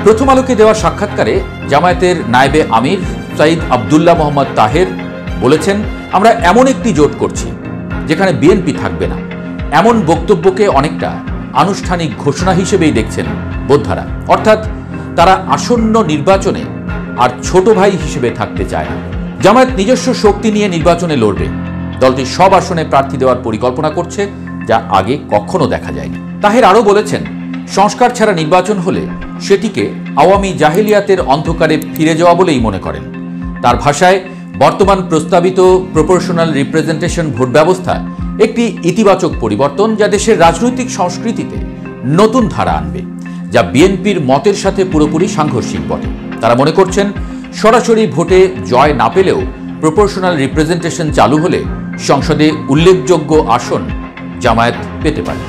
প্রথম আলোকে দেওয়া সাক্ষাৎকারে জামায়াতের নায়েবে আমির সাইদ আব্দুল্লাহ মোহাম্মদ তাহের বলেছেন, আমরা এমন একটি জোট করছি যেখানে বিএনপি থাকবে না। এমন বক্তব্যকে অনেকটা আনুষ্ঠানিক ঘোষণা হিসেবেই দেখছেন বোদ্ধারা। অর্থাৎ তারা আসন্ন নির্বাচনে আর ছোট ভাই হিসেবে থাকতে চায় না। জামায়াত নিজস্ব শক্তি নিয়ে নির্বাচনে লড়বে। দলটি সব আসনে প্রার্থী দেওয়ার পরিকল্পনা করছে, যা আগে কখনো দেখা যায়নি। তাহের আরও বলেছেন, সংস্কার ছাড়া নির্বাচন হলে সেটিকে আওয়ামী জাহেলিয়াতের অন্ধকারে ফিরে যাওয়া বলেই মনে করেন। তার ভাষায়, বর্তমান প্রস্তাবিত প্রপোর্শনাল রিপ্রেজেন্টেশন ভোট ব্যবস্থা একটি ইতিবাচক পরিবর্তন, যা দেশের রাজনৈতিক সংস্কৃতিতে নতুন ধারা আনবে, যা বিএনপির মতের সাথে পুরোপুরি সাংঘর্ষিক বটে। তারা মনে করছেন, সরাসরি ভোটে জয় না পেলেও প্রপোর্শনাল রিপ্রেজেন্টেশন চালু হলে সংসদে উল্লেখযোগ্য আসন জামায়াত পেতে পারে।